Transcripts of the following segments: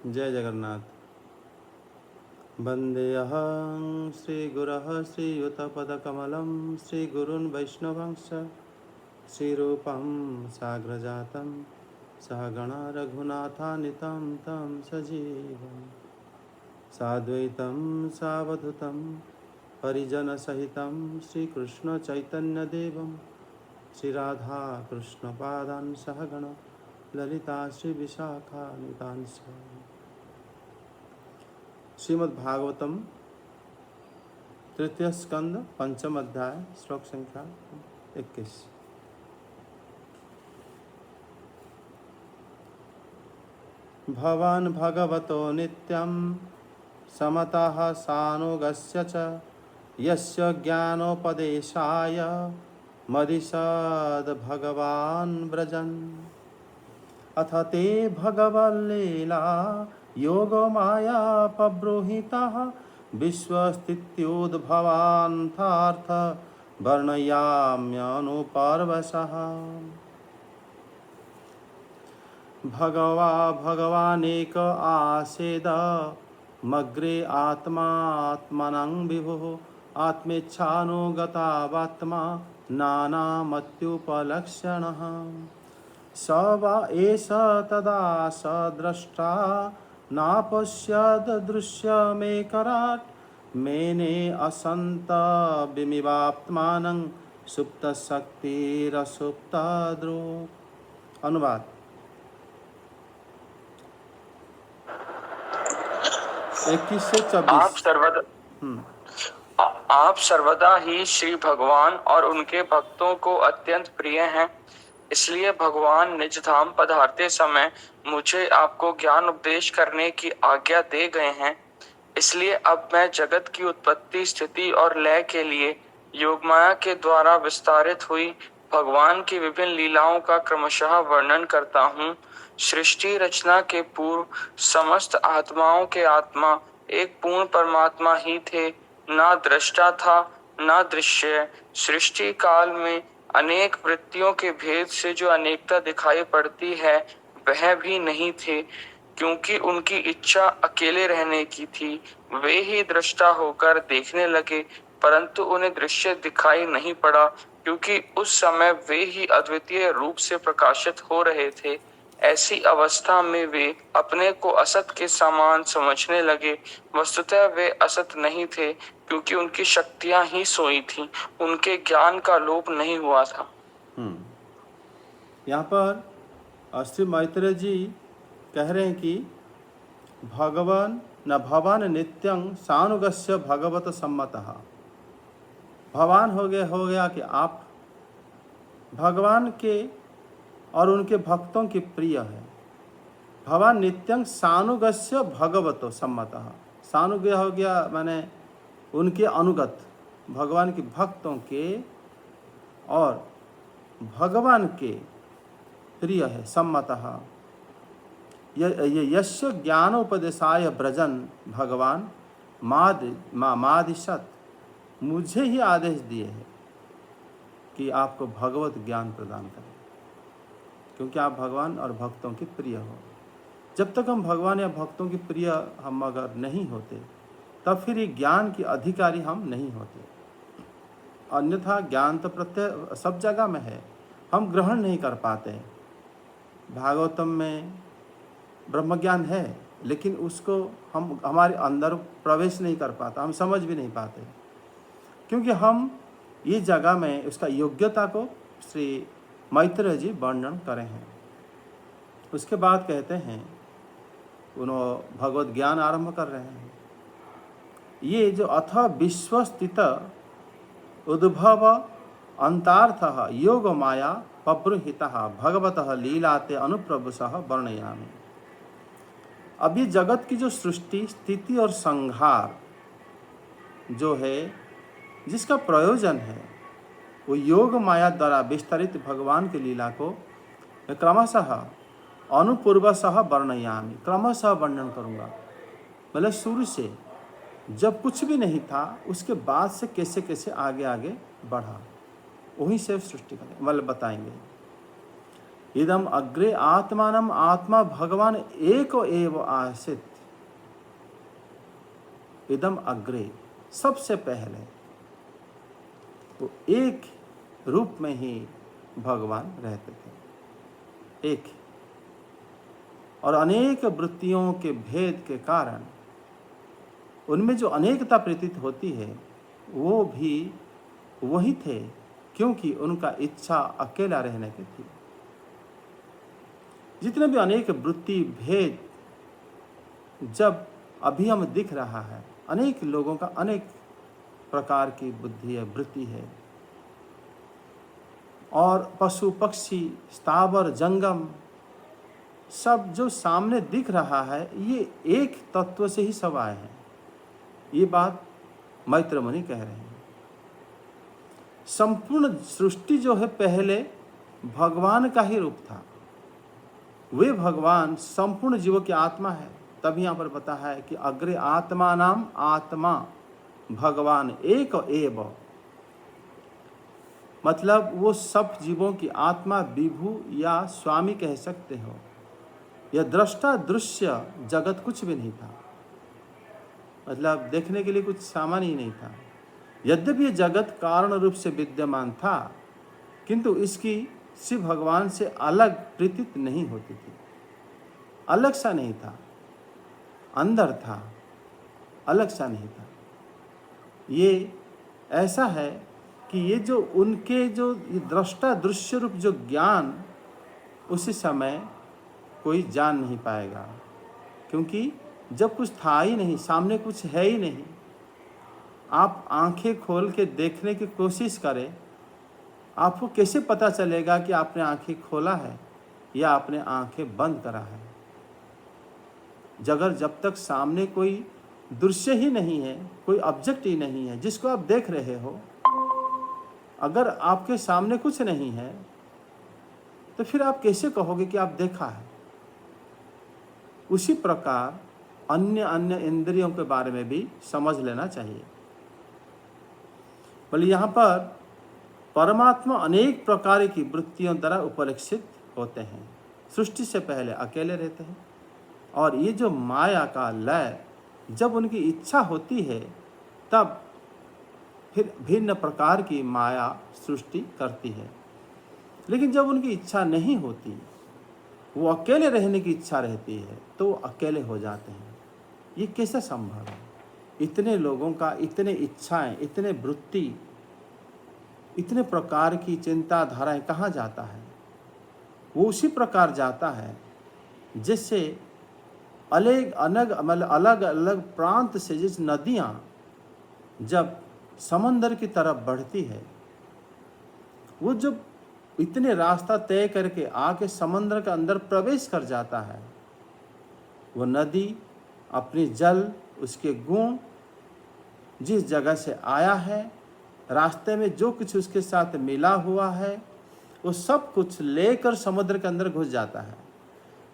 जय जगन्नाथ। वन्देऽहं श्रीगुरः श्रीयुतपदकमलं श्रीगुरून् वैष्णवंश श्रीरूपं साग्रजातं सहगणा रघुनाथान्वितं तं सजीवं साद्वैतं सावधूतं परिजनसहितं श्रीकृष्णचैतन्यदेवं श्रीराधाकृष्णपादान् सहगण ललिता श्रीविशाखान्वितांश्च। श्रीमद् भागवतम तृतीय स्कंद पंचम अध्याय श्लोक संख्या 21। भवान् भगवतो नित्यं समतः सानुगस्य च यस्य ज्ञानोपदेशाय मदिशद भगवान् व्रजन् अथ ते भगवल्लीला योगो माया पब्रूहितः विश्वस्थित्युद्भवान्थार्थ वर्णयाम्यनुपर्वशः। भगवानेक आसेद मग्रे आत्मात्मनं विभुः आत्मेच्छानुगतावात्मा नानामत्युपलक्ष्यणः स वा एष तदा स द्रष्टा नापश्यद दृश्यमेकराट् मेने असंत विमिवात्मानं सुप्त शक्तिरसुप्त द्रुक्। अनुवाद। 21 से 24। आप सर्वदा ही श्री भगवान और उनके भक्तों को अत्यंत प्रिय हैं, इसलिए भगवान निज धाम पधारते समय मुझे आपको ज्ञान उपदेश करने की आज्ञा दे गए हैं। इसलिए अब मैं जगत की उत्पत्ति, स्थिति और लय के लिए योगमाया के द्वारा विस्तारित हुई भगवान की विभिन्न लीलाओं का क्रमशः वर्णन करता हूँ। सृष्टि रचना के पूर्व समस्त आत्माओं के आत्मा एक पूर्ण परमात्मा ही थे, ना दृष्टा था ना दृश्य। सृष्टि काल में अनेक वृत्तियों के भेद से जो अनेकता दिखाई पड़ती है वह भी नहीं थे, क्योंकि उनकी इच्छा अकेले रहने की थी। वे ही दृष्टा होकर देखने लगे, परंतु उन्हें दृश्य दिखाई नहीं पड़ा, क्योंकि उस समय वे ही अद्वितीय रूप से प्रकाशित हो रहे थे। ऐसी अवस्था में वे अपने को असत के समान समझने लगे। वस्तुतः वे असत नहीं थे, क्योंकि उनकी शक्तियां ही सोई थीं, उनके ज्ञान का लोप नहीं हुआ था। यहाँ पर श्री मैत्रेय जी कह रहे हैं कि भवान नित्यं सानुगस्य भगवत सम्मतः। भगवान हो गया कि आप भगवान के और उनके भक्तों के प्रिय है। भगवान नित्यं सानुगस्य भगवतो सम्मतः। सानुज्ञ हो गया माने उनके अनुगत, भगवान के भक्तों के और भगवान के प्रिय है। सम्मतः यस्य ज्ञानोपदेशाय ब्रजन भगवान मादिशत, मुझे ही आदेश दिए है कि आपको भगवत ज्ञान प्रदान करें, क्योंकि आप भगवान और भक्तों के प्रिय हो। जब तक हम भगवान या भक्तों के प्रिय हम अगर नहीं होते, तब फिर ये ज्ञान के अधिकारी हम नहीं होते। अन्यथा ज्ञान तो प्रत्यय सब जगह में है, हम ग्रहण नहीं कर पाते। भागवतम में ब्रह्म ज्ञान है, लेकिन उसको हम हमारे अंदर प्रवेश नहीं कर पाता, हम समझ भी नहीं पाते, क्योंकि हम ये जगह में उसका योग्यता को श्री मैत्रेय जी वर्णन करें हैं। उसके बाद कहते हैं उन्होंने भगवत ज्ञान आरंभ कर रहे हैं। ये जो अथ विश्वस्थित उद्भव अंतार्थः योग माया पब्रूहितः भगवतः लीलाते अनुप्रभुषः वर्णयामि। अब ये जगत की जो सृष्टि, स्थिति और संहार जो है, जिसका प्रयोजन है वो योग माया द्वारा विस्तारित भगवान की लीला को क्रमशः अनुपूर्वशः वर्णयामि, क्रमशः वर्णन करूँगा। मतलब शुरू से जब कुछ भी नहीं था, उसके बाद से कैसे कैसे आगे आगे बढ़ा, वहीं से सृष्टि करें मतलब बताएंगे। इदम अग्रे आत्मानम आत्मा भगवान एक एव आसित। इदम अग्रे, सबसे पहले वो एक रूप में ही भगवान रहते थे, एक। और अनेक वृत्तियों के भेद के कारण उनमें जो अनेकता प्रतीत होती है वो भी वही थे, क्योंकि उनका इच्छा अकेला रहने की थी। जितने भी अनेक वृत्ति भेद जब अभी हम दिख रहा है, अनेक लोगों का अनेक प्रकार की बुद्धि है, वृत्ति है, और पशु पक्षी स्थावर जंगम सब जो सामने दिख रहा है ये एक तत्व से ही सब आए हैं। ये बात मैत्र मुनि कह रहे हैं। संपूर्ण सृष्टि जो है पहले भगवान का ही रूप था। वे भगवान संपूर्ण जीवों की आत्मा है। तभी यहाँ पर पता है कि अग्रे आत्मा नाम आत्मा भगवान एक एव, मतलब वो सब जीवों की आत्मा, विभु या स्वामी कह सकते हो। यह दृष्टा दृश्य जगत कुछ भी नहीं था, मतलब देखने के लिए कुछ सामान ही नहीं था। यद्यपि ये जगत कारण रूप से विद्यमान था, किंतु इसकी शिव भगवान से अलग प्रतीत नहीं होती थी। अलग सा नहीं था, अंदर था, अलग सा नहीं था। ये ऐसा है कि ये जो उनके जो दृष्टा दृश्य रूप जो ज्ञान उसी समय कोई जान नहीं पाएगा, क्योंकि जब कुछ था ही नहीं, सामने कुछ है ही नहीं। आप आंखें खोल के देखने की कोशिश करें, आपको कैसे पता चलेगा कि आपने आंखें खोला है या आपने आंखें बंद करा है? जब तक सामने कोई दृश्य ही नहीं है, कोई ऑब्जेक्ट ही नहीं है जिसको आप देख रहे हो, अगर आपके सामने कुछ नहीं है तो फिर आप कैसे कहोगे कि आप देखा है? उसी प्रकार अन्य अन्य इंद्रियों के बारे में भी समझ लेना चाहिए। बोले यहाँ पर परमात्मा अनेक प्रकार की वृत्तियों द्वारा उपलक्षित होते हैं। सृष्टि से पहले अकेले रहते हैं, और ये जो माया का लय जब उनकी इच्छा होती है तब फिर भिन्न प्रकार की माया सृष्टि करती है। लेकिन जब उनकी इच्छा नहीं होती, वो अकेले रहने की इच्छा रहती है, तो वो अकेले हो जाते हैं। ये कैसे संभव है? इतने लोगों का इतने इच्छाएं, इतने वृत्ति, इतने प्रकार की चिंताधाराएं कहाँ जाता है? वो उसी प्रकार जाता है जिससे अलग अलग प्रांत से जिस नदियाँ जब समंदर की तरफ बढ़ती है, वो जब इतने रास्ता तय करके आके समंदर के अंदर प्रवेश कर जाता है, वो नदी अपनी जल, उसके गुण, जिस जगह से आया है, रास्ते में जो कुछ उसके साथ मिला हुआ है, वो सब कुछ लेकर समुद्र के अंदर घुस जाता है।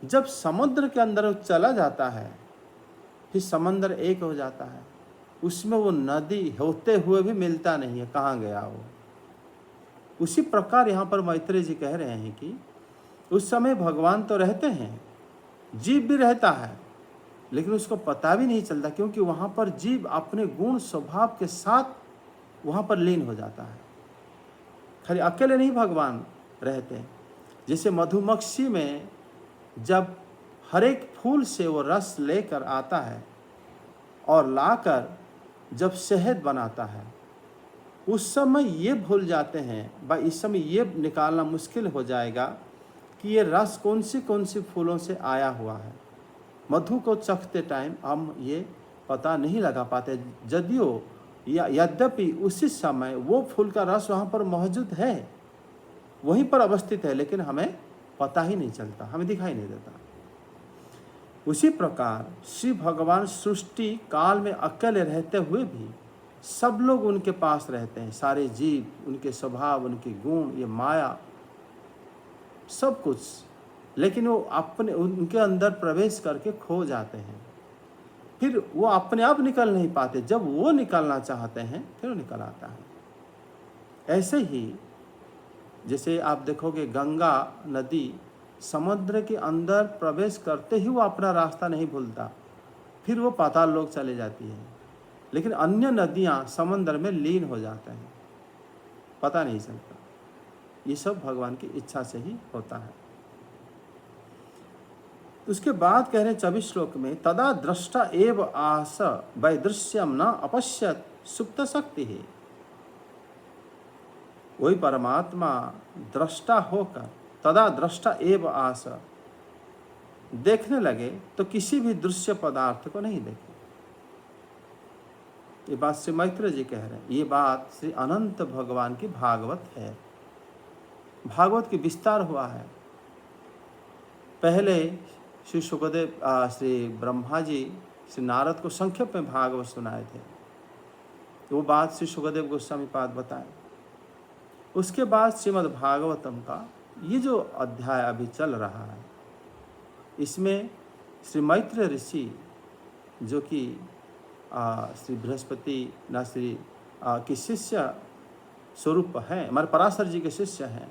जब समुद्र के अंदर वो चला जाता है, फिर समंदर एक हो जाता है। उसमें वो नदी होते हुए भी मिलता नहीं है, कहाँ गया वो। उसी प्रकार यहाँ पर मैत्रेय जी कह रहे हैं कि उस समय भगवान तो रहते हैं, जीव भी रहता है, लेकिन उसको पता भी नहीं चलता, क्योंकि वहाँ पर जीव अपने गुण स्वभाव के साथ वहाँ पर लीन हो जाता है। खाली अकेले नहीं भगवान रहते। जैसे मधुमक्खी में जब हर एक फूल से वो रस लेकर आता है और लाकर जब शहद बनाता है, उस समय ये भूल जाते हैं, भाई इस समय ये निकालना मुश्किल हो जाएगा कि ये रस कौन सी फूलों से आया हुआ है। मधु को चखते टाइम हम ये पता नहीं लगा पाते, यद्यपि उसी समय वो फूल का रस वहाँ पर मौजूद है, वहीं पर अवस्थित है, लेकिन हमें पता ही नहीं चलता, हमें दिखाई नहीं देता। उसी प्रकार श्री भगवान सृष्टि काल में अकेले रहते हुए भी सब लोग उनके पास रहते हैं, सारे जीव, उनके स्वभाव, उनके गुण, ये माया, सब कुछ, लेकिन वो अपने उनके अंदर प्रवेश करके खो जाते हैं। फिर वो अपने आप निकल नहीं पाते, जब वो निकलना चाहते हैं फिर वो निकल आता है। ऐसे ही जैसे आप देखोगे गंगा नदी समुद्र के अंदर प्रवेश करते ही वो अपना रास्ता नहीं भूलता, फिर वो पाताल लोक चले जाती है। लेकिन अन्य नदियाँ समुद्र में लीन हो जाते हैं, पता नहीं चलता। ये सब भगवान की इच्छा से ही होता है। उसके बाद कह रहे 24 श्लोक में, तदा दृष्टा एव आस वैदृश्यम न अपश्यत सुप्त शक्ति है। वही परमात्मा दृष्टा होकर, तदा दृष्टा एव आस, देखने लगे तो किसी भी दृश्य पदार्थ को नहीं देखे। ये बात श्री मैत्र जी कह रहे हैं। ये बात श्री अनंत भगवान की भागवत है, भागवत की विस्तार हुआ है। पहले श्री सुखदेव श्री ब्रह्मा जी श्री नारद को संक्षेप में भागवत सुनाए थे, वो बात श्री सुखदेव गोस्वामी पाद बताए। उसके बाद श्रीमद् भागवतम का ये जो अध्याय अभी चल रहा है, इसमें श्री मैत्र ऋषि जो कि श्री बृहस्पति न श्री के शिष्य स्वरूप हैं, हमारे पराशर जी के शिष्य हैं।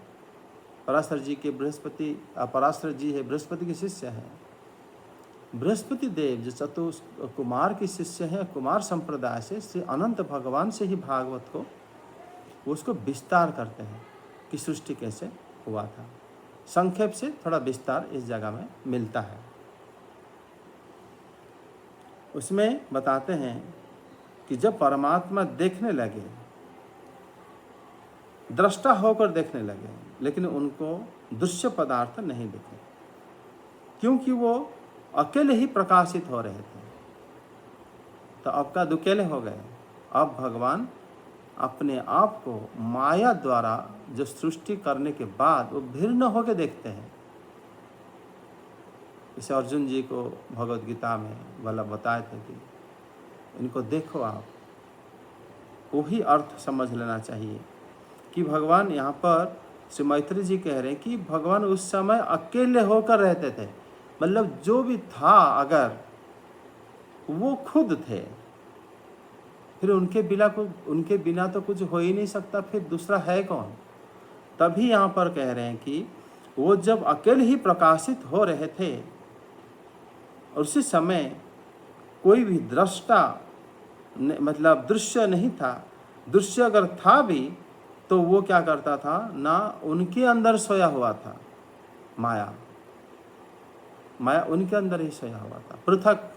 पराशर जी के बृहस्पति, पराशर जी है बृहस्पति के शिष्य हैं। बृहस्पति देव जो चतुर कुमार के शिष्य हैं, कुमार संप्रदाय से श्री अनंत भगवान से ही भागवत को उसको विस्तार करते हैं कि सृष्टि कैसे हुआ था। संक्षेप से थोड़ा विस्तार इस जगह में मिलता है। उसमें बताते हैं कि जब परमात्मा देखने लगे, दृष्टा होकर देखने लगे, लेकिन उनको दृश्य पदार्थ नहीं दिखे, क्योंकि वो अकेले ही प्रकाशित हो रहे थे। तो अब का दुकेले हो गए। अब भगवान अपने आप को माया द्वारा जो सृष्टि करने के बाद वो भिन्न होकर देखते हैं। इसे अर्जुन जी को भगवद गीता में वाला बताए थे कि इनको देखो आप, वही अर्थ समझ लेना चाहिए कि भगवान यहाँ पर श्री मैत्री जी कह रहे हैं कि भगवान उस समय अकेले होकर रहते थे। मतलब जो भी था अगर वो खुद थे, फिर उनके बिना तो कुछ हो ही नहीं सकता, फिर दूसरा है कौन। तभी यहाँ पर कह रहे हैं कि वो जब अकेले ही प्रकाशित हो रहे थे और उसी समय कोई भी दृष्टा मतलब दृश्य नहीं था। दृश्य अगर था भी तो वो क्या करता था, ना उनके अंदर सोया हुआ था, माया उनके अंदर ही सोया हुआ था, पृथक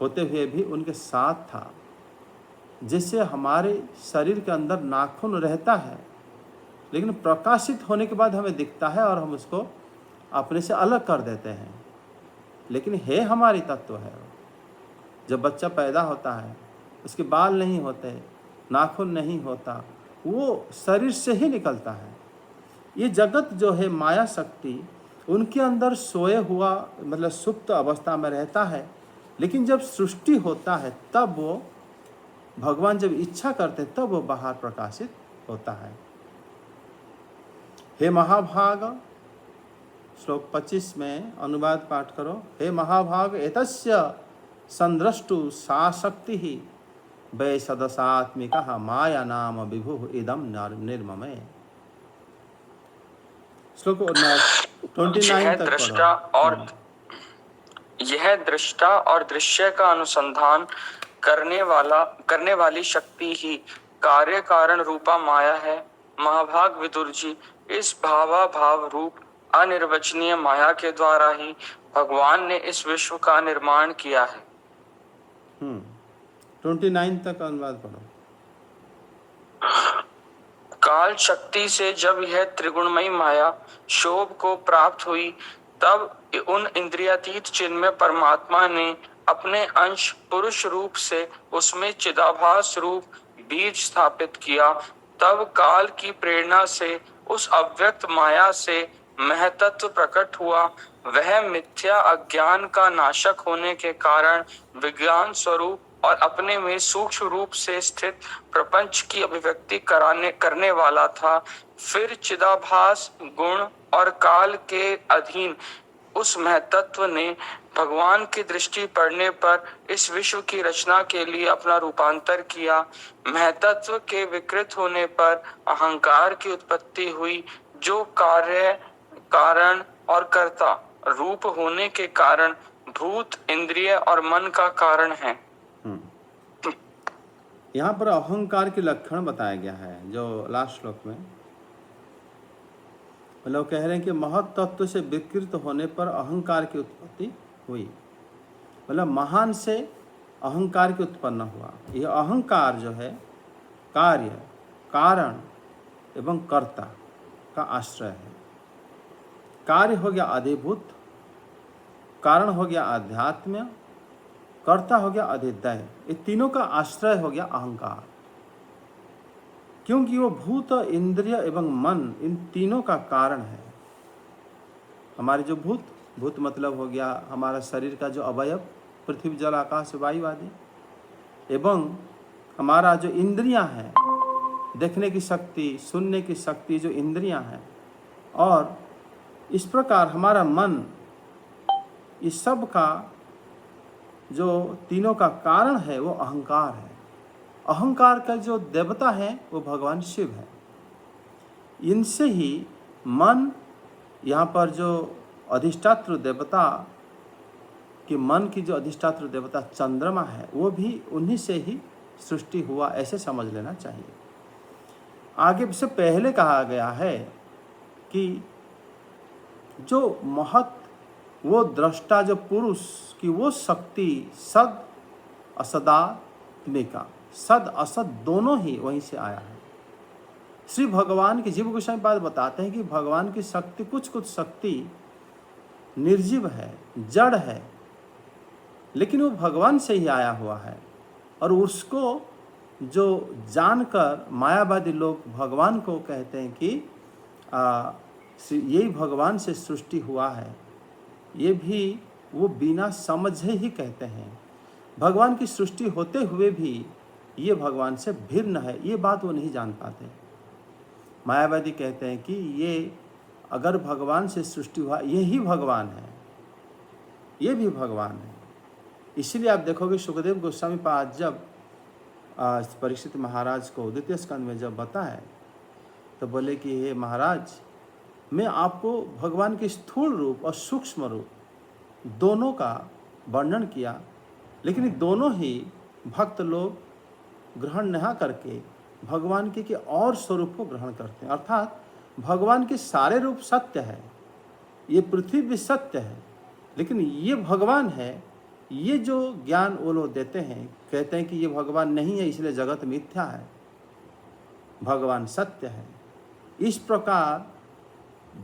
होते हुए भी उनके साथ था। जैसे हमारे शरीर के अंदर नाखून रहता है, लेकिन प्रकाशित होने के बाद हमें दिखता है और हम उसको अपने से अलग कर देते हैं, लेकिन है हमारी तत्व है। जब बच्चा पैदा होता है, उसके बाल नहीं होते, नाखून नहीं होता, वो शरीर से ही निकलता है। ये जगत जो है माया शक्ति उनके अंदर सोए हुआ मतलब सुप्त अवस्था में रहता है, लेकिन जब सृष्टि होता है तब वो भगवान जब इच्छा करते तब वो बाहर प्रकाशित होता है। हे महाभाग, श्लोक 25 में अनुवाद पाठ करो। हे महाभाग, एतस्य संद्रष्टु सा शक्ति ही वै सदसात्मिका माया नाम विभु इदम निर्ममे। श्लोक 29 तक पढ़ो। यह दृष्टा और दृश्य का अनुसंधान करने वाली शक्ति ही कार्य कारण रूपा माया है। महाभाग विदुर जी, इस भावाभाव रूप अनिर्वचनीय माया के द्वारा ही भगवान ने इस विश्व का निर्माण किया है। 29 तक अनुवाद पढ़ो। काल शक्ति से जब यह त्रिगुणमयी माया शोभ को प्राप्त हुई, तब उन इंद्रियातीत चिन्मय परमात्मा ने अपने अंश पुरुष रूप से उसमें चिदाभास रूप बीज स्थापित किया। तब काल की प्रेरणा से उस अव्यक्त माया से महतत्व प्रकट हुआ। वह मिथ्या अज्ञान का नाशक होने के कारण विज्ञान स्वरूप और अपने में सूक्ष्म रूप से स्थित प्रपंच की अभिव्यक्ति करने वाला था। फिर चिदाभास गुण और काल के अधीन उस महतत्व ने भगवान की दृष्टि पड़ने पर इस विश्व की रचना के लिए अपना रूपांतर किया। महतत्व के विकृत होने पर अहंकार की उत्पत्ति हुई, जो कार्य कारण और कर्ता रूप होने के कारण भूत, इंद्रिय और मन का कारण है। यहाँ पर अहंकार के लक्षण बताया गया है जो लास्ट श्लोक में। लोग कह रहे हैं कि महत तत्व से विकृत होने पर अहंकार की उत्पत्ति हुई, मतलब महान से अहंकार की उत्पन्न हुआ। यह अहंकार जो है कार्य, कारण एवं कर्ता का आश्रय है। कार्य हो गया अधिभूत, कारण हो गया आध्यात्म, कर्ता हो गया अधिदैव। ये तीनों का आश्रय हो गया अहंकार, क्योंकि वो भूत, इंद्रिय एवं मन इन तीनों का कारण है। हमारे जो भूत मतलब हो गया हमारा शरीर का जो अवयव, पृथ्वी जल आकाश वायु आदि, एवं हमारा जो इंद्रियां हैं, देखने की शक्ति, सुनने की शक्ति, जो इंद्रियां हैं, और इस प्रकार हमारा मन, इस सब का जो तीनों का कारण है वो अहंकार है। अहंकार का जो देवता है वो भगवान शिव है। इनसे ही मन, यहाँ पर जो अधिष्ठात्र देवता कि मन की जो अधिष्ठात्र देवता चंद्रमा है, वो भी उन्हीं से ही सृष्टि हुआ, ऐसे समझ लेना चाहिए। आगे से पहले कहा गया है कि जो महत, वो दृष्टा, जो पुरुष की वो शक्ति सद असदात्मिका, सद असद दोनों ही वहीं से आया है। श्री भगवान की, जीव गोस्वामी पाद बताते हैं कि भगवान की शक्ति, कुछ कुछ शक्ति निर्जीव है, जड़ है, लेकिन वो भगवान से ही आया हुआ है। और उसको जो जानकर मायावादी लोग भगवान को कहते हैं कि यही भगवान से सृष्टि हुआ है, ये भी वो बिना समझे ही कहते हैं। भगवान की सृष्टि होते हुए भी ये भगवान से भिन्न है, ये बात वो नहीं जान पाते। मायावादी कहते हैं कि ये अगर भगवान से सृष्टि हुआ, यही भगवान है, ये भी भगवान है। इसलिए आप देखोगे सुखदेव गोस्वामी पाद जब परीक्षित महाराज को द्वितीय स्कंद में जब बताए तो बोले कि हे महाराज, मैं आपको भगवान के स्थूल रूप और सूक्ष्म रूप दोनों का वर्णन किया, लेकिन ये दोनों ही भक्त लोग ग्रहण नहीं करके भगवान के और स्वरूप को ग्रहण करते हैं। अर्थात भगवान के सारे रूप सत्य है, ये पृथ्वी भी सत्य है, लेकिन ये भगवान है, ये जो ज्ञान वो लोग देते हैं, कहते हैं कि ये भगवान नहीं है इसलिए जगत मिथ्या है, भगवान सत्य है। इस प्रकार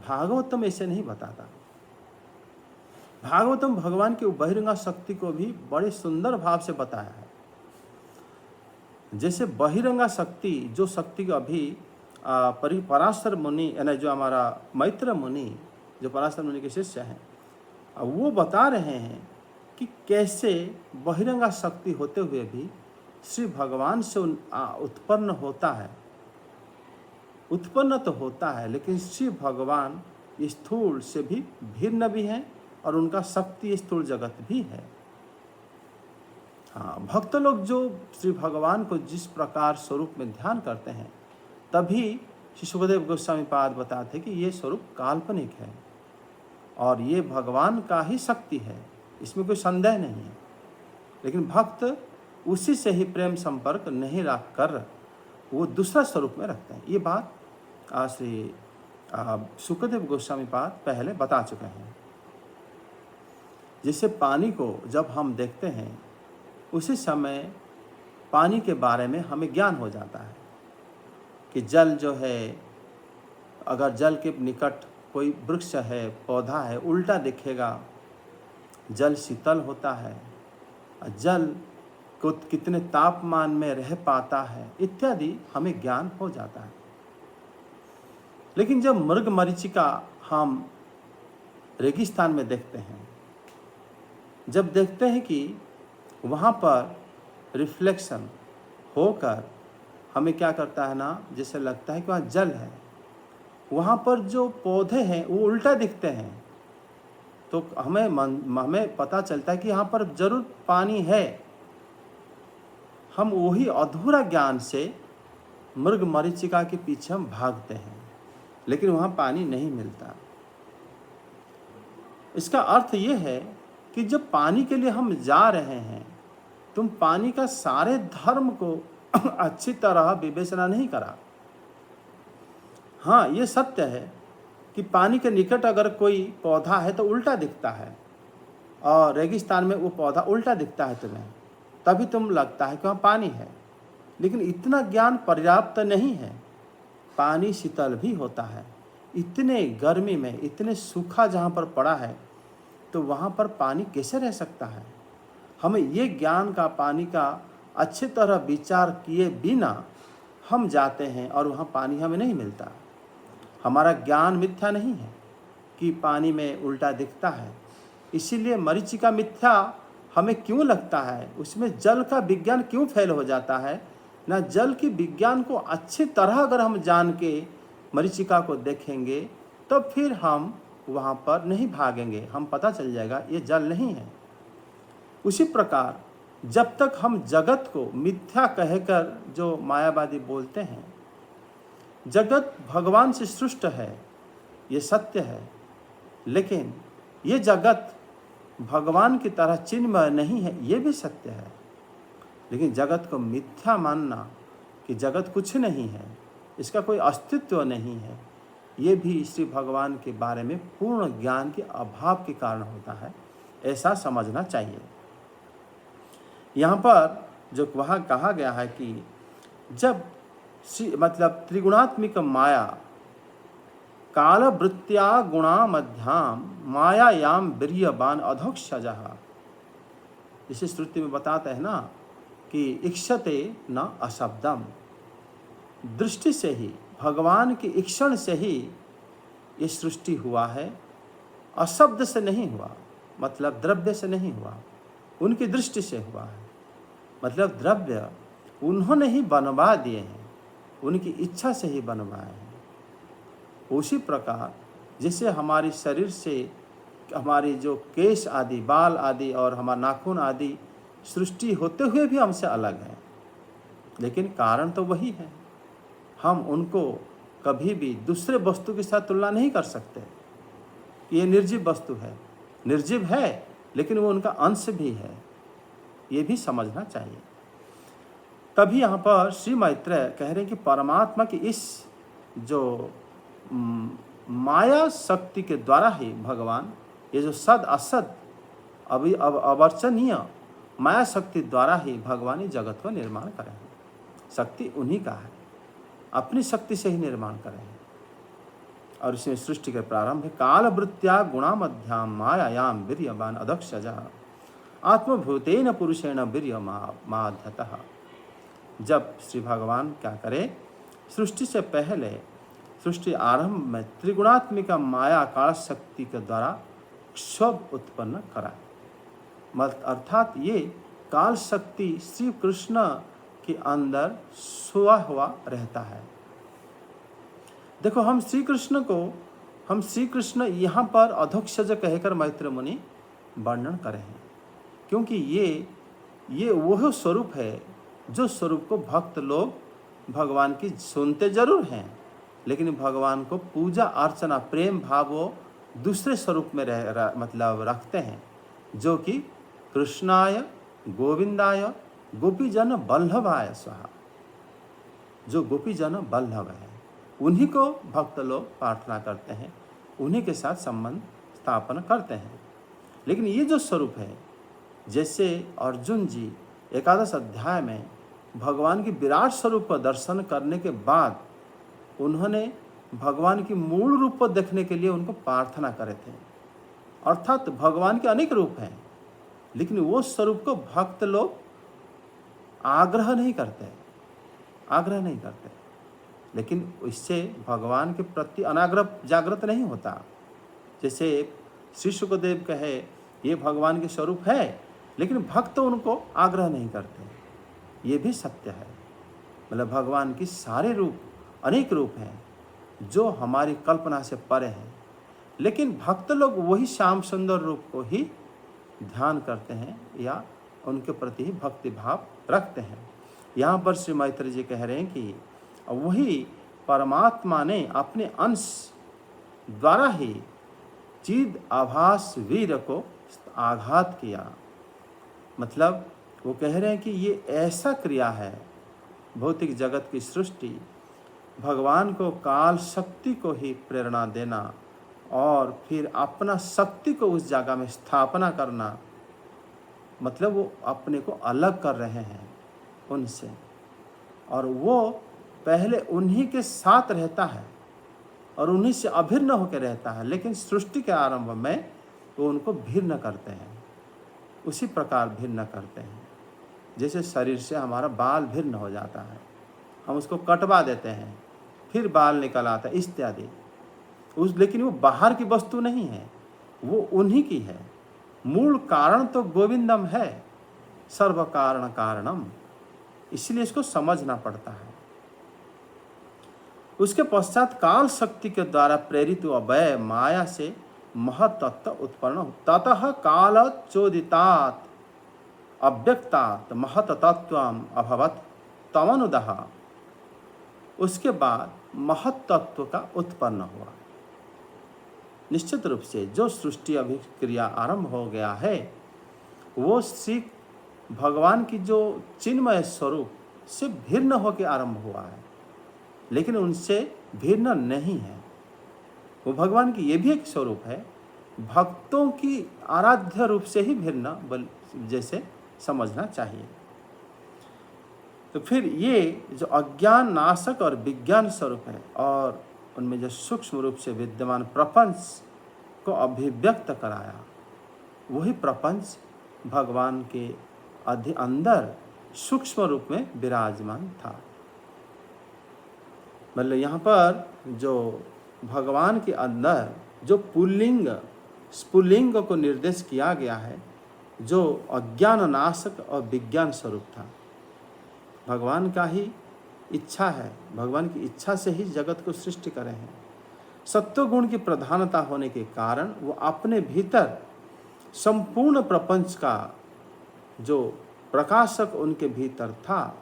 भागवतम ऐसे नहीं बताता। भागवतम भगवान की बहिरंगा शक्ति को भी बड़े सुंदर भाव से बताया है। जैसे बहिरंगा शक्ति, जो शक्ति को अभी पराशर मुनि, यानी जो हमारा मैत्र मुनि, जो पराशर मुनि के शिष्य हैं, वो बता रहे हैं कि कैसे बहिरंगा शक्ति होते हुए भी श्री भगवान से उत्पन्न होता है। उत्पन्न तो होता है, लेकिन श्री भगवान स्थूल से भी भिन्न भी हैं और उनका शक्ति स्थूल जगत भी है। हाँ, भक्त लोग जो श्री भगवान को जिस प्रकार स्वरूप में ध्यान करते हैं, तभी श्री सुखदेव गोस्वामी पाद बताते हैं कि ये स्वरूप काल्पनिक है और ये भगवान का ही शक्ति है, इसमें कोई संदेह नहीं है। लेकिन भक्त उसी से ही प्रेम संपर्क नहीं रख कर वो दूसरा स्वरूप में रखते हैं। ये बात श्री सुखदेव गोस्वामी पाद पहले बता चुके हैं। जैसे पानी को जब हम देखते हैं, उसी समय पानी के बारे में हमें ज्ञान हो जाता है कि जल जो है, अगर जल के निकट कोई वृक्ष है, पौधा है, उल्टा दिखेगा, जल शीतल होता है, जल को कितने तापमान में रह पाता है, इत्यादि हमें ज्ञान हो जाता है। लेकिन जब मृग मरीचिका हम रेगिस्तान में देखते हैं, जब देखते हैं कि वहाँ पर रिफ्लेक्शन होकर हमें क्या करता है ना, जैसे लगता है कि वहाँ जल है, वहाँ पर जो पौधे हैं वो उल्टा दिखते हैं, तो हमें पता चलता है कि यहाँ पर जरूर पानी है। हम वही अधूरा ज्ञान से मृग मरीचिका के पीछे हम भागते हैं, लेकिन वहाँ पानी नहीं मिलता। इसका अर्थ ये है कि जब पानी के लिए हम जा रहे हैं, तुम पानी का सारे धर्म को अच्छी तरह विवेचना नहीं करा। हाँ, ये सत्य है कि पानी के निकट अगर कोई पौधा है तो उल्टा दिखता है, और रेगिस्तान में वो पौधा उल्टा दिखता है तुम्हें, तभी तुम लगता है कि वहाँ पानी है। लेकिन इतना ज्ञान पर्याप्त नहीं है। पानी शीतल भी होता है। इतने गर्मी में, इतने सूखा जहाँ पर पड़ा है, तो वहाँ पर पानी कैसे रह सकता है? हमें ये ज्ञान का, पानी का अच्छी तरह विचार किए बिना हम जाते हैं और वहाँ पानी हमें नहीं मिलता। हमारा ज्ञान मिथ्या नहीं है कि पानी में उल्टा दिखता है। इसीलिए मरीचिका मिथ्या हमें क्यों लगता है, उसमें जल का विज्ञान क्यों फेल हो जाता है? ना जल की विज्ञान को अच्छी तरह अगर हम जान के मरीचिका को देखेंगे, तो फिर हम वहाँ पर नहीं भागेंगे। हम पता चल जाएगा ये जल नहीं है। उसी प्रकार जब तक हम जगत को मिथ्या कहकर, जो मायावादी बोलते हैं, जगत भगवान से सृष्ट है, ये सत्य है, लेकिन ये जगत भगवान की तरह चिन्मय नहीं है, ये भी सत्य है। लेकिन जगत को मिथ्या मानना कि जगत कुछ नहीं है, इसका कोई अस्तित्व नहीं है, ये भी श्री भगवान के बारे में पूर्ण ज्ञान के अभाव के कारण होता है, ऐसा समझना चाहिए। यहाँ पर जो वहाँ कहा गया है कि जब मतलब त्रिगुणात्मिक माया कालवृत्त्या गुणा मध्याम मायायाम वीर्यवान अधोक्षजः, इसी श्रुति में बताते हैं ना कि इक्षते न अशब्दम, दृष्टि से ही, भगवान की इक्षण से ही ये सृष्टि हुआ है, अशब्द से नहीं हुआ, मतलब द्रव्य से नहीं हुआ, उनकी दृष्टि से हुआ है। मतलब द्रव्य उन्होंने ही बनवा दिए हैं, उनकी इच्छा से ही बनवाए हैं। उसी प्रकार जैसे हमारी शरीर से हमारी जो केश आदि, बाल आदि और हमारा नाखून आदि सृष्टि होते हुए भी हमसे अलग है, लेकिन कारण तो वही है। हम उनको कभी भी दूसरे वस्तु के साथ तुलना नहीं कर सकते। ये निर्जीव वस्तु है, निर्जीव है, लेकिन वो उनका अंश भी है, ये भी समझना चाहिए। तभी यहाँ पर श्री मैत्रेय कह रहे हैं कि परमात्मा की इस जो माया शक्ति के द्वारा ही भगवान, ये जो सद असद अवर्चनीय माया शक्ति द्वारा ही भगवान इस जगत को निर्माण करे हैं। शक्ति उन्हीं का है, अपनी शक्ति से ही निर्माण करे हैं। और इसमें सृष्टि के प्रारंभ कालवृत्त्या गुणा मध्याम मायायाम वीर्यवान अधोक्षजः आत्मभूतेन पुरुषेण वीर्यमाध्यतः। जब श्री भगवान क्या करे, सृष्टि से पहले, सृष्टि आरंभ में त्रिगुणात्मिका माया काल शक्ति के द्वारा क्षोभ उत्पन्न कराए। अर्थात ये काल शक्ति श्री कृष्ण के अंदर सोया हुआ रहता है। देखो, हम श्री कृष्ण यहाँ पर अधोक्षज कहकर मैत्रेय मुनि वर्णन करे हैं, क्योंकि ये वह स्वरूप है जो स्वरूप को भक्त लोग भगवान की सुनते जरूर हैं, लेकिन भगवान को पूजा अर्चना प्रेम भाव वो दूसरे स्वरूप में मतलब रखते हैं, जो कि कृष्णाय गोविंदाय गोपीजन वल्लभाय स्वाहा, जो गोपीजन वल्लभ है, उन्हीं को भक्त लोग प्रार्थना करते हैं, उन्हीं के साथ संबंध स्थापन करते हैं। लेकिन ये जो स्वरूप है, जैसे अर्जुन जी एकादश अध्याय में भगवान की विराट स्वरूप का दर्शन करने के बाद उन्होंने भगवान की मूल रूप को देखने के लिए उनको प्रार्थना करे थे। अर्थात भगवान के अनेक रूप हैं, लेकिन वो स्वरूप को भक्त लोग आग्रह नहीं करते, लेकिन इससे भगवान के प्रति अनाग्रह जागृत नहीं होता। जैसे श्री शुकदेव कहे ये भगवान के स्वरूप है, लेकिन भक्त उनको आग्रह नहीं करते, ये भी सत्य है। मतलब भगवान की सारे रूप, अनेक रूप हैं जो हमारी कल्पना से परे हैं, लेकिन भक्त लोग वही श्याम सुंदर रूप को ही ध्यान करते हैं या उनके प्रति भक्ति भाव रखते हैं। यहाँ पर श्री मैत्रेय जी कह रहे हैं कि वही परमात्मा ने अपने अंश द्वारा ही चिद आभास वीर को आघात किया। मतलब वो कह रहे हैं कि ये ऐसा क्रिया है, भौतिक जगत की सृष्टि, भगवान को काल शक्ति को ही प्रेरणा देना और फिर अपना शक्ति को उस जगह में स्थापना करना, मतलब वो अपने को अलग कर रहे हैं उनसे, और वो पहले उन्हीं के साथ रहता है और उन्हीं से अभिन्न होकर रहता है, लेकिन सृष्टि के आरंभ में वो उनको भिन्न करते हैं। उसी प्रकार भिन्न करते हैं जैसे शरीर से हमारा बाल भिन्न हो जाता है, हम उसको कटवा देते हैं, फिर बाल निकल आता है इत्यादि। लेकिन वो बाहर की वस्तु नहीं है, वो उन्हीं की है। मूल कारण तो गोविंदम है, सर्व कारण कारणम, इसलिए इसको समझना पड़ता है। उसके पश्चात काल शक्ति के द्वारा प्रेरित अवय माया से महतत्व उत्पन्न हो, ततः काल चोदितात अव्यक्तात महतत्वम अभवत तमनुदः। उसके बाद महतत्व का उत्पन्न हुआ। निश्चित रूप से जो सृष्टि अभिक्रिया आरंभ हो गया है वो श्री भगवान की जो चिन्मय स्वरूप से भिन्न होकर आरंभ हुआ है, लेकिन उनसे भिन्न नहीं है। वो भगवान की ये भी एक स्वरूप है, भक्तों की आराध्य रूप से ही भिन्न जैसे समझना चाहिए। तो फिर ये जो अज्ञान नाशक और विज्ञान स्वरूप है और उनमें जो सूक्ष्म रूप से विद्यमान प्रपंच को अभिव्यक्त कराया, वही प्रपंच भगवान के अंदर सूक्ष्म रूप में विराजमान था। मतलब यहाँ पर जो भगवान के अंदर जो पुल्लिंग स्पुल्लिंग को निर्देश किया गया है, जो अज्ञान नाशक और विज्ञान स्वरूप था, भगवान का ही इच्छा है, भगवान की इच्छा से ही जगत को सृष्टि करे हैं। सत्व गुण की प्रधानता होने के कारण वो अपने भीतर संपूर्ण प्रपंच का जो प्रकाशक उनके भीतर था,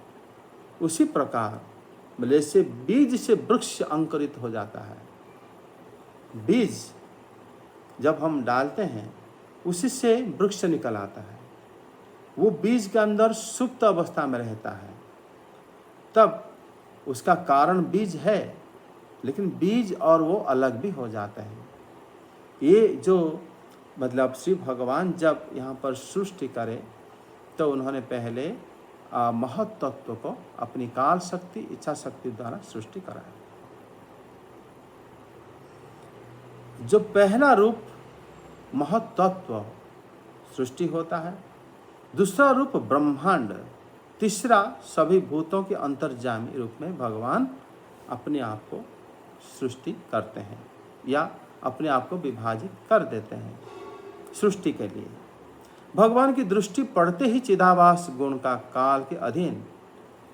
उसी प्रकार जैसे बीज से वृक्ष अंकुरित हो जाता है। बीज जब हम डालते हैं उसी से वृक्ष निकल आता है। वो बीज के अंदर सुप्त अवस्था में रहता है, तब उसका कारण बीज है, लेकिन बीज और वो अलग भी हो जाते हैं। ये जो मतलब श्री भगवान जब यहाँ पर सृष्टि करे तो उन्होंने पहले महत्त्व को अपनी काल शक्ति इच्छा शक्ति द्वारा सृष्टि कराया। जो पहला रूप महत्त्व सृष्टि होता है, दूसरा रूप ब्रह्मांड, तीसरा सभी भूतों के अंतर्यामी रूप में भगवान अपने आप को सृष्टि करते हैं या अपने आप को विभाजित कर देते हैं सृष्टि के लिए। भगवान की दृष्टि पड़ते ही चिदाभास गुण का काल के अधीन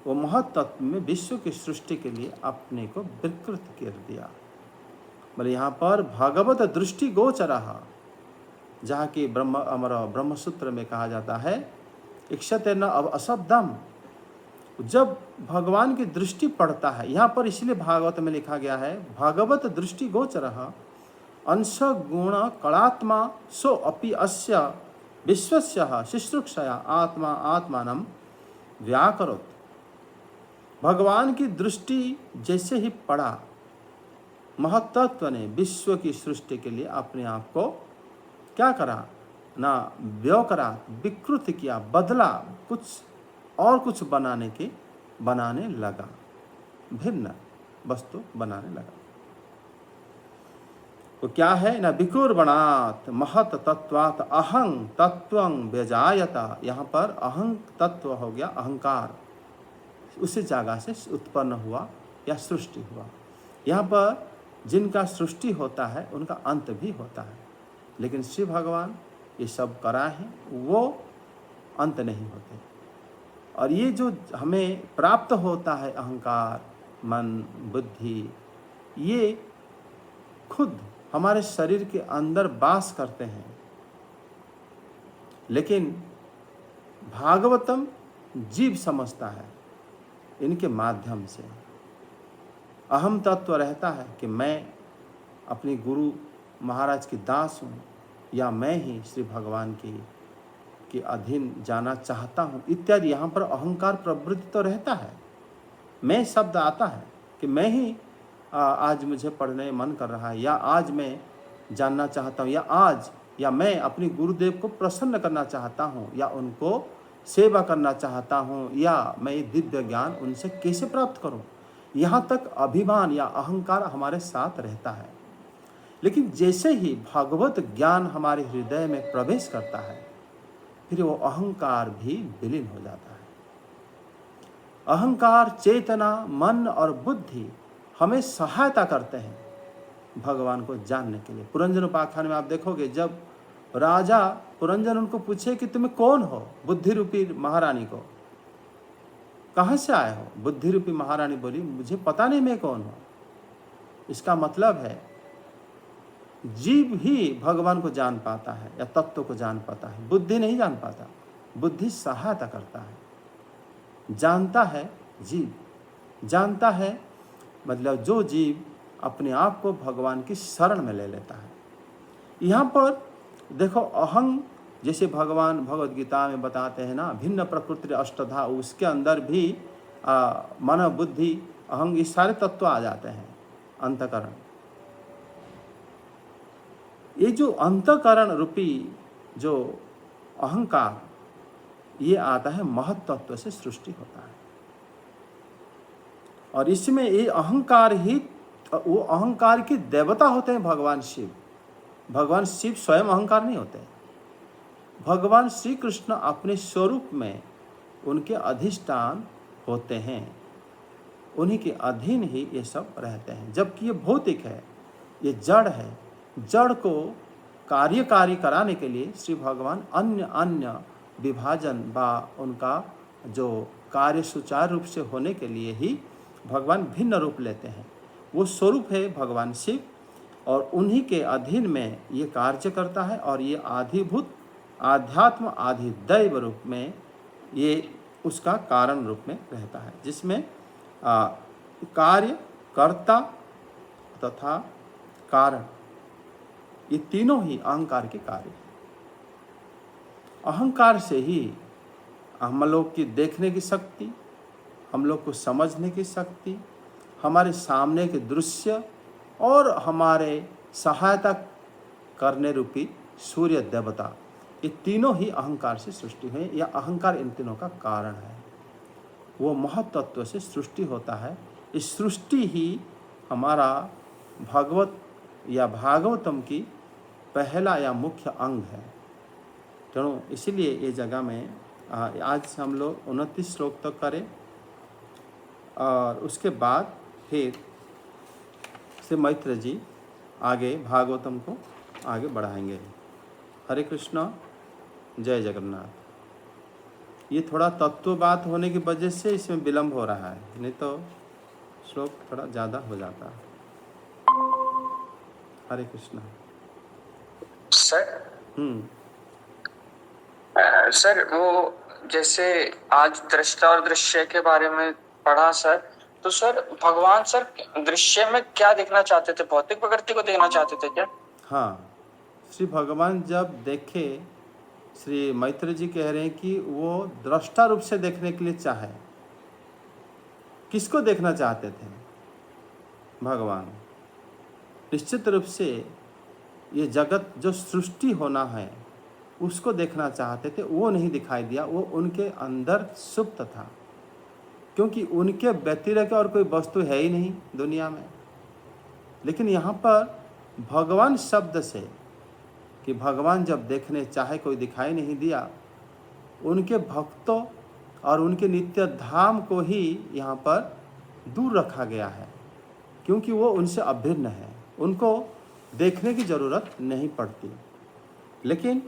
वो महत्त्व में विश्व की सृष्टि के लिए अपने को विकृत कर दिया। मतलब यहाँ पर भगवत दृष्टि गोचरः, जहाँ की ब्रह्मसूत्र में कहा जाता है इक्षते न अशब्दम। जब भगवान की दृष्टि पड़ता है, यहाँ पर इसलिए भागवत में लिखा गया है भगवत दृष्टि गोचरः अंश गुण कलात्मा सो अपि अस्य विश्वस्य शुश्रूषया आत्मा आत्मानं व्याकरोत्। भगवान की दृष्टि जैसे ही पड़ा, महत्त्व ने विश्व की सृष्टि के लिए अपने आप को क्या करा ना व्यय करा, विकृत किया, बदला, कुछ और कुछ बनाने लगा, भिन्न वस्तु बनाने लगा। तो क्या है ना विकुर बनात महत तत्वात अहं तत्वं व्यजायता। यहाँ पर अहं तत्व हो गया अहंकार, उसी जगह से उत्पन्न हुआ या सृष्टि हुआ। यहाँ पर जिनका सृष्टि होता है उनका अंत भी होता है, लेकिन श्री भगवान ये सब कराए हैं, वो अंत नहीं होते। और ये जो हमें प्राप्त होता है अहंकार, मन, बुद्धि, ये खुद हमारे शरीर के अंदर वास करते हैं, लेकिन भागवतम जीव समझता है इनके माध्यम से। अहम तत्व रहता है कि मैं अपनी गुरु महाराज की दास हूँ, या मैं ही श्री भगवान के अधीन जाना चाहता हूँ इत्यादि। यहाँ पर अहंकार प्रवृत्ति तो रहता है, मैं शब्द आता है कि मैं ही आज मुझे पढ़ने मन कर रहा है, या आज मैं जानना चाहता हूँ, या मैं अपनी गुरुदेव को प्रसन्न करना चाहता हूँ, या उनको सेवा करना चाहता हूँ, या मैं ये दिव्य ज्ञान उनसे कैसे प्राप्त करूँ। यहाँ तक अभिमान या अहंकार हमारे साथ रहता है। लेकिन जैसे ही भगवत ज्ञान हमारे हृदय में प्रवेश करता है, फिर वो अहंकार भी विलीन हो जाता है। अहंकार, चेतना, मन और बुद्धि हमें सहायता करते हैं भगवान को जानने के लिए। पुरंजन उपाख्यान में आप देखोगे, जब राजा पुरंजन उनको पूछे कि तुम्हें कौन हो, बुद्धि रूपी महारानी को, कहाँ से आए हो? बुद्धि रूपी महारानी बोली, मुझे पता नहीं मैं कौन हूँ। इसका मतलब है जीव ही भगवान को जान पाता है या तत्व को जान पाता है, बुद्धि नहीं जान पाता। बुद्धि सहायता करता है, जानता है जीव, जानता है मतलब जो जीव अपने आप को भगवान की शरण में ले लेता है। यहाँ पर देखो, अहं जैसे भगवान भगवद गीता में बताते हैं ना, भिन्न प्रकृति अष्टधा, उसके अंदर भी मन, बुद्धि, अहं, ये सारे तत्व आ जाते हैं। अंतकरण, ये जो अंतकरण रूपी जो अहंकार, ये आता है महत तत्व से सृष्टि होता है। और इसमें ये अहंकार ही, वो अहंकार की देवता होते हैं भगवान शिव। भगवान शिव स्वयं अहंकार नहीं होते। भगवान श्री कृष्ण अपने स्वरूप में उनके अधिष्ठान होते हैं, उन्हीं के अधीन ही ये सब रहते हैं। जबकि ये भौतिक है, ये जड़ है। जड़ को कार्यकारी कराने के लिए श्री भगवान अन्य अन्य विभाजन व उनका जो कार्य सुचारू रूप से होने के लिए ही भगवान भिन्न रूप लेते हैं। वो स्वरूप है भगवान शिव, और उन्हीं के अधीन में ये कार्य करता है। और ये आधिभूत आध्यात्म आधिदैव रूप में ये उसका कारण रूप में रहता है, जिसमें कार्य, कर्ता तथा कारण, ये तीनों ही अहंकार के कार्य हैं। अहंकार से ही हम लोग की देखने की शक्ति, हम लोग को समझने की शक्ति, हमारे सामने के दृश्य और हमारे सहायता करने रूपी सूर्य देवता, ये तीनों ही अहंकार से सृष्टि हुए, या अहंकार इन तीनों का कारण है। वो महत तत्व से सृष्टि होता है। इस सृष्टि ही हमारा भगवत या भागवतम की पहला या मुख्य अंग है। तो इसीलिए ये जगह में आज हम लोग 29 श्लोक तक करें, और उसके बाद फिर से मैत्र जी आगे भागवतम को आगे बढ़ाएंगे। हरे कृष्णा, जय जगन्नाथ। ये थोड़ा तत्व बात होने की वजह से इसमें विलंब हो रहा है, नहीं तो श्लोक थोड़ा ज़्यादा हो जाता है। हरे कृष्णा। सर सर, वो जैसे आज दृष्टा और दृश्य के बारे में पढ़ा सर, तो सर भगवान सर दृश्य में क्या देखना चाहते थे? भौतिक प्रकृति को देखना चाहते थे क्या? हाँ, श्री भगवान जब देखे, श्री मैत्र जी कह रहे हैं कि वो दृष्टा रूप से देखने के लिए चाहे। किसको देखना चाहते थे भगवान? निश्चित रूप से ये जगत जो सृष्टि होना है उसको देखना चाहते थे। वो नहीं दिखाई दिया, वो उनके अंदर सुप्त था, क्योंकि उनके व्यतिरिक्त और कोई वस्तु है ही नहीं दुनिया में। लेकिन यहाँ पर भगवान शब्द से, कि भगवान जब देखने चाहे कोई दिखाई नहीं दिया, उनके भक्तों और उनके नित्य धाम को ही यहाँ पर दूर रखा गया है, क्योंकि वो उनसे अभिन्न है, उनको देखने की जरूरत नहीं पड़ती। लेकिन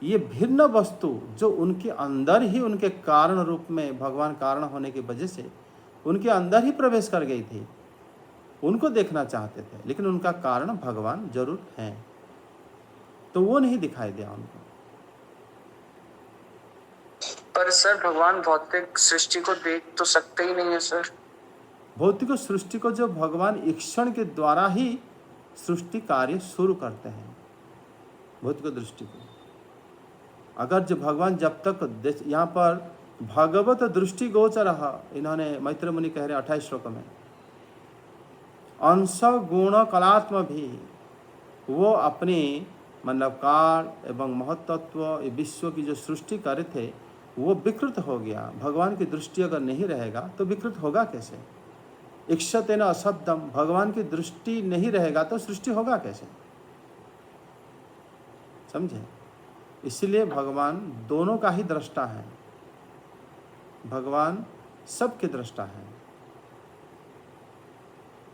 ये भिन्न वस्तु जो उनके अंदर ही, उनके कारण रूप में, भगवान कारण होने की वजह से उनके अंदर ही प्रवेश कर गई थी, उनको देखना चाहते थे। लेकिन उनका कारण भगवान जरूर हैं, तो वो नहीं दिखाई दिया उनको। पर सर भगवान भौतिक सृष्टि को देख तो सकते ही नहीं है सर। भौतिक सृष्टि को जो भगवान ईक्षण के द्वारा ही सृष्टि कार्य शुरू करते हैं भौतिक दृष्टि को। अगर जो भगवान जब तक यहाँ पर भगवत दृष्टि गोचर, इन्होंने मैत्र मुनि कह रहे हैं 28 श्लोक में, अंश गुण कलात्म भी, वो अपनी मतलब काल एवं महत्त्व विश्व की जो सृष्टि करे थे वो विकृत हो गया। भगवान की दृष्टि अगर नहीं रहेगा तो विकृत होगा कैसे? इक्षतेन अशब्दम, भगवान की दृष्टि नहीं रहेगा तो सृष्टि होगा कैसे? समझे? इसलिए भगवान दोनों का ही दृष्टा है, भगवान सबके दृष्टा है।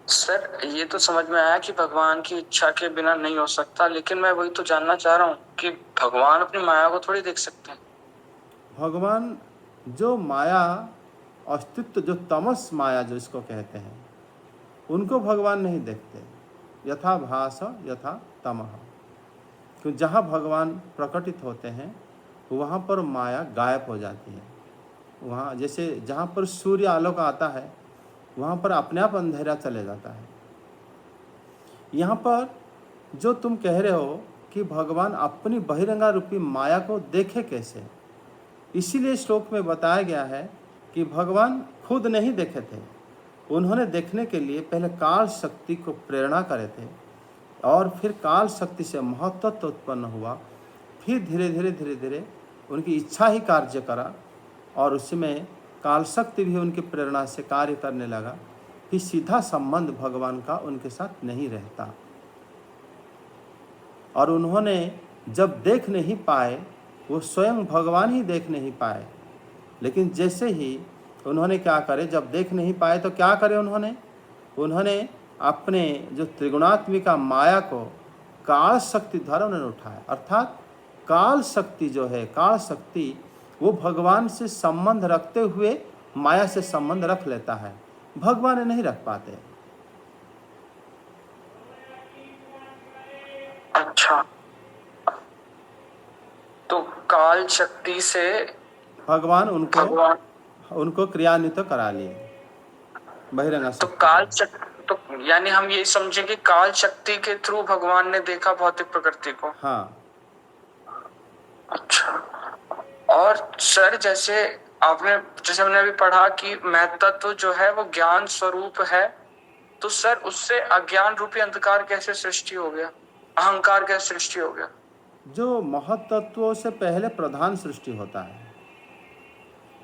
सर ये तो समझ में आया कि भगवान की इच्छा के बिना नहीं हो सकता, लेकिन मैं वही तो जानना चाह रहा हूँ कि भगवान अपनी माया को थोड़ी देख सकते हैं। भगवान जो माया अस्तित्व, जो तमस माया जो इसको कहते हैं, उनको भगवान नहीं देखते। यथा भास यथा तमः, क्योंकि जहाँ भगवान प्रकटित होते हैं वहाँ पर माया गायब हो जाती है। वहाँ जैसे जहाँ पर सूर्य आलोक आता है वहाँ पर अपने आप अंधेरा चले जाता है। यहाँ पर जो तुम कह रहे हो कि भगवान अपनी बहिरंगा रूपी माया को देखे कैसे, इसीलिए श्लोक में बताया गया है कि भगवान खुद नहीं देखे थे, उन्होंने देखने के लिए पहले काल शक्ति को प्रेरणा करे थे और फिर काल शक्ति से महत्त्व उत्पन्न हुआ, फिर धीरे धीरे उनकी इच्छा ही कार्य करा और उसमें काल शक्ति भी उनकी प्रेरणा से कार्य करने लगा। फिर सीधा संबंध भगवान का उनके साथ नहीं रहता और उन्होंने जब देख नहीं पाए, वो स्वयं भगवान ही देख नहीं पाए। लेकिन जैसे ही उन्होंने क्या करे, जब देख नहीं पाए तो क्या करे उन्होंने अपने जो त्रिगुणात्मिका माया को काल शक्ति द्वारा उन्होंने उठाया। अर्थात काल शक्ति जो है, काल शक्ति वो भगवान से संबंध रखते हुए माया से संबंध रख लेता है, भगवान नहीं रख पाते। अच्छा, तो काल शक्ति से भगवान उनको क्रियान्वित करा लिए बहिरंगा तो काल शक्ति, तो यानी हम ये समझे कि काल शक्ति के थ्रू भगवान ने देखा भौतिक प्रकृति को। हाँ। अच्छा, और सर जैसे हमने अभी पढ़ा कि महत्त्व जो है वो ज्ञान स्वरूप है, तो सर उससे अज्ञान रूपी अंधकार कैसे सृष्टि हो गया, अहंकार कैसे सृष्टि हो गया? जो महत्त्व से पहले प्रधान सृष्टि होता है,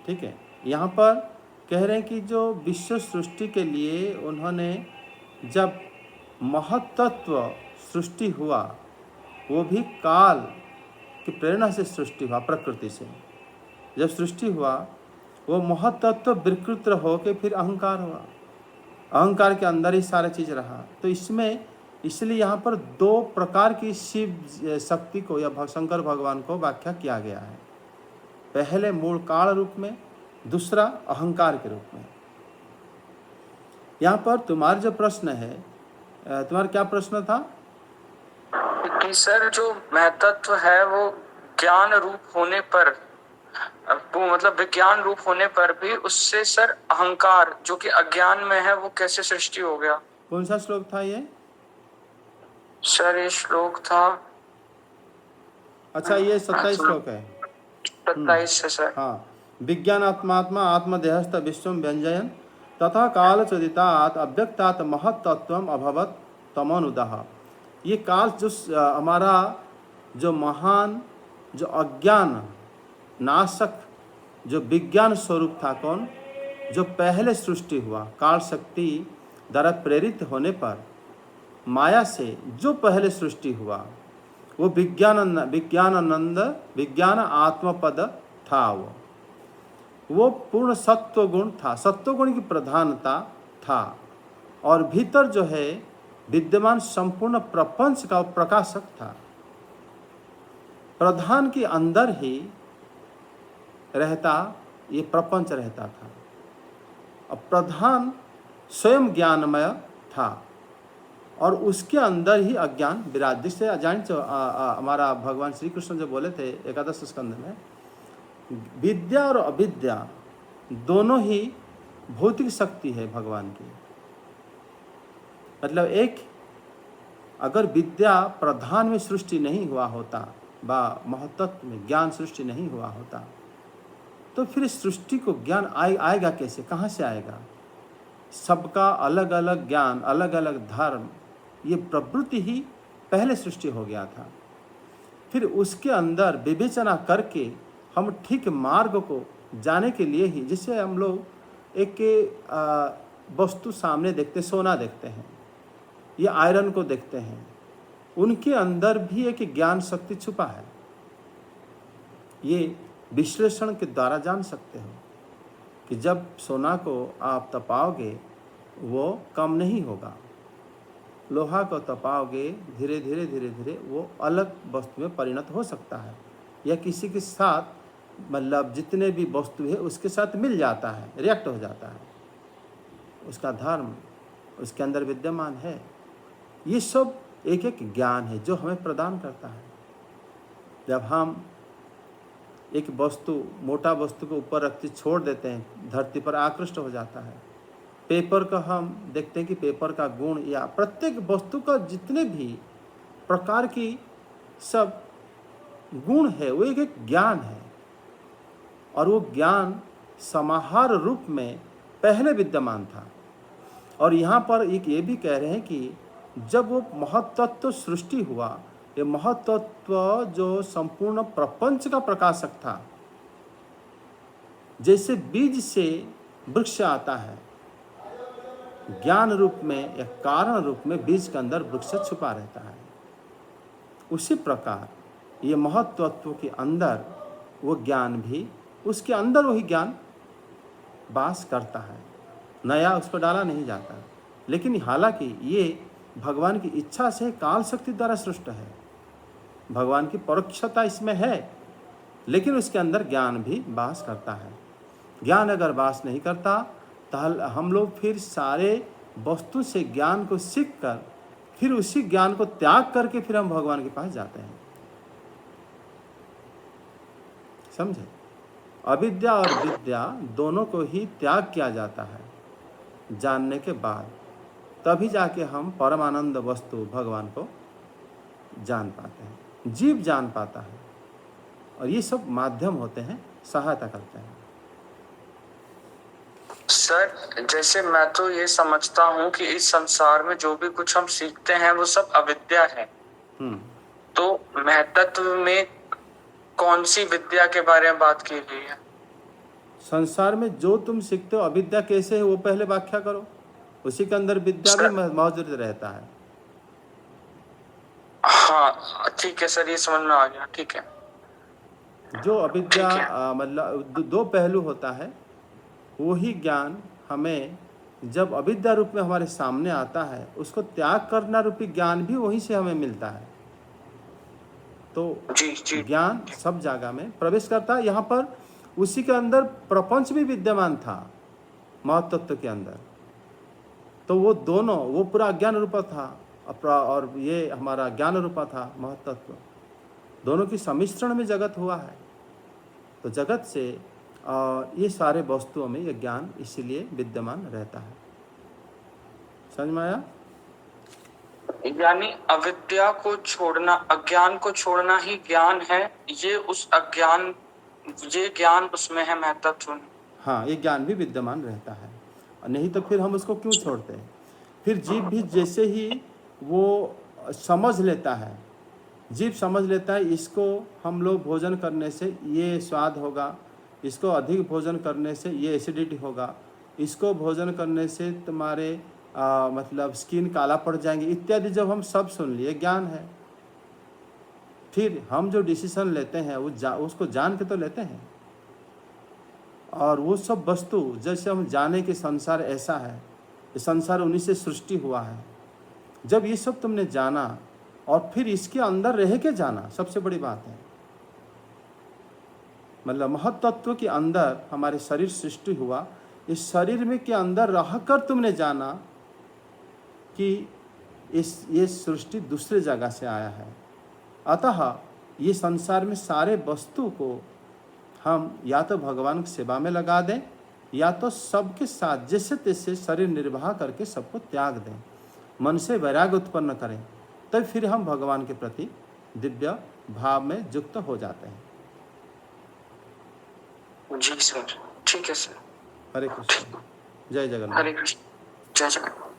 ठीक है। यहाँ पर कह रहे हैं कि जो विश्व सृष्टि के लिए उन्होंने जब महत्त्व सृष्टि हुआ, वो भी काल की प्रेरणा से सृष्टि हुआ, प्रकृति से जब सृष्टि हुआ वो महत्त्व विकृत हो के फिर अहंकार हुआ, अहंकार के अंदर ही सारा चीज़ रहा। तो इसलिए यहाँ पर दो प्रकार की शिव शक्ति को या शंकर भगवान को व्याख्या किया गया है, पहले मूल काल रूप में, दूसरा अहंकार के रूप में। यहाँ पर तुम्हारा जो प्रश्न है, तुम्हारा क्या प्रश्न था? कि सर जो महत्त्व है वो ज्ञान रूप होने पर, वो मतलब विज्ञान रूप होने पर भी उससे सर अहंकार जो कि अज्ञान में है वो कैसे सृष्टि हो गया? कौन सा श्लोक था ये? सर ये श्लोक था, अच्छा ये 27 श्लोक है, 27 है सर। हाँ। विज्ञानात्मात्मा आत्मदेहस्थ विश्वम व्यंजयन तथा काल चोदितात अव्यक्तात महत्तत्वम अभवत तमनुदः। ये काल जो हमारा जो महान जो अज्ञान नाशक जो विज्ञान स्वरूप था, कौन? जो पहले सृष्टि हुआ काल शक्ति द्वारा प्रेरित होने पर माया से जो पहले सृष्टि हुआ वो विज्ञान आत्मपद था। वो पूर्ण सत्व गुण था, सत्व गुण की प्रधानता था और भीतर जो है विद्यमान संपूर्ण प्रपंच का प्रकाशक था। प्रधान के अंदर ही रहता ये प्रपंच रहता था और प्रधान स्वयं ज्ञानमय था और उसके अंदर ही अज्ञान विराज। जिससे अजान हमारा भगवान श्री कृष्ण जो बोले थे एकादश स्कंद में, विद्या और अविद्या दोनों ही भौतिक शक्ति है भगवान की। मतलब अगर विद्या प्रधान में सृष्टि नहीं हुआ होता व महत्त्व में ज्ञान सृष्टि नहीं हुआ होता, तो फिर इस सृष्टि को ज्ञान आएगा कैसे, कहाँ से आएगा? सबका अलग अलग ज्ञान, अलग अलग धर्म, ये प्रवृत्ति ही पहले सृष्टि हो गया था। फिर उसके अंदर विवेचना करके हम ठीक मार्ग को जाने के लिए ही, जिससे हम लोग एक वस्तु सामने देखते, सोना देखते हैं या आयरन को देखते हैं, उनके अंदर भी एक ज्ञान शक्ति छुपा है। ये विश्लेषण के द्वारा जान सकते हो कि जब सोना को आप तपाओगे वो कम नहीं होगा, लोहा को तपाओगे धीरे धीरे धीरे धीरे वो अलग वस्तु में परिणत हो सकता है, या किसी के साथ मतलब जितने भी वस्तु है उसके साथ मिल जाता है, रिएक्ट हो जाता है, उसका धर्म उसके अंदर विद्यमान है। ये सब एक एक ज्ञान है जो हमें प्रदान करता है। जब हम एक वस्तु, मोटा वस्तु को ऊपर रखते छोड़ देते हैं, धरती पर आकृष्ट हो जाता है। पेपर का हम देखते हैं कि पेपर का गुण या प्रत्येक वस्तु का जितने भी प्रकार की सब गुण है वो एक एक ज्ञान है, और वो ज्ञान समाहार रूप में पहले विद्यमान था। और यहाँ पर एक ये भी कह रहे हैं कि जब वो महत्त्व सृष्टि हुआ, ये महत्त्व जो संपूर्ण प्रपंच का प्रकाशक था, जैसे बीज से वृक्ष आता है, ज्ञान रूप में या कारण रूप में बीज के अंदर वृक्ष छुपा रहता है, उसी प्रकार ये महत्त्व के अंदर वो ज्ञान भी, उसके अंदर वही ज्ञान वास करता है, नया उस पर डाला नहीं जाता। लेकिन हालांकि ये भगवान की इच्छा से काल शक्ति द्वारा सृष्ट है, भगवान की परोक्षता इसमें है, लेकिन उसके अंदर ज्ञान भी वास करता है। ज्ञान अगर वास नहीं करता तो हम लोग फिर सारे वस्तु से ज्ञान को सीख कर फिर उसी ज्ञान को त्याग करके फिर हम भगवान के पास जाते हैं। समझे? अविद्या और विद्या दोनों को ही त्याग किया जाता है जानने के बाद, तभी जाके हम परमानंद वस्तु भगवान को जान पाते हैं, जीव जान पाता है। और ये सब माध्यम होते हैं, सहायता करते हैं। सर, जैसे मैं तो ये समझता हूँ कि इस संसार में जो भी कुछ हम सीखते हैं वो सब अविद्या है। तो महत्त्व में कौन सी विद्या के बारे में बात की गई है? संसार में जो तुम सीखते हो अविद्या कैसे है वो पहले व्याख्या करो, उसी के अंदर विद्या भी मौजूद रहता है। हाँ ठीक है सर, ये समझ में आ गया। ठीक है। जो अविद्या मतलब दो पहलू होता है, वही ज्ञान हमें जब अविद्या रूप में हमारे सामने आता है, उसको त्याग करना रूपी ज्ञान भी वहीं से हमें मिलता है। तो ज्ञान सब जगह में प्रवेश करता है। यहाँ पर उसी के अंदर प्रपंच भी विद्यमान था, महत्त्व के अंदर। तो वो दोनों, वो पूरा अज्ञान रूपा था और ये हमारा ज्ञान रूपा था महत्त्व, दोनों की सम्मिश्रण में जगत हुआ है। तो जगत से ये सारे वस्तुओं में ये ज्ञान इसीलिए विद्यमान रहता है। समझ में आया? यानी अविद्या को छोड़ना, अज्ञान को छोड़ना ही ज्ञान है। ये उस अज्ञान, ये ज्ञान उसमें है महत्त्व। हाँ, ये ज्ञान भी विद्यमान रहता है, नहीं तो फिर हम उसको क्यों छोड़ते हैं? फिर जीव भी जैसे ही वो समझ लेता है, जीव समझ लेता है इसको हम लोग भोजन करने से ये स्वाद होगा, इसको अधिक भोजन करने से ये एसिडिटी होगा, इसको भोजन करने से तुम्हारे मतलब स्किन काला पड़ जाएंगे इत्यादि। जब हम सब सुन लिए, ज्ञान है। फिर हम जो डिसीजन लेते हैं वो उसको जान के तो लेते हैं। और वो सब वस्तु जैसे हम जाने कि संसार ऐसा है, ये संसार उन्हीं से सृष्टि हुआ है। जब ये सब तुमने जाना और फिर इसके अंदर रह के जाना, सबसे बड़ी बात है। मतलब महत्त्व के अंदर हमारे शरीर सृष्टि हुआ, इस शरीर में के अंदर रहकर तुमने जाना कि ये सृष्टि दूसरे जगह से आया है। अतः ये संसार में सारे वस्तु को हम या तो भगवान की सेवा में लगा दें, या तो सबके साथ जैसे तैसे शरीर निर्वाह करके सबको त्याग दें, मन से वैराग्य उत्पन्न करें। तब फिर हम भगवान के प्रति दिव्य भाव में युक्त हो जाते हैं। जी सर, ठीक है सर। हरे कृष्ण, जय जगन्नाथ। हरे कृष्ण, जय जगन्नाथ।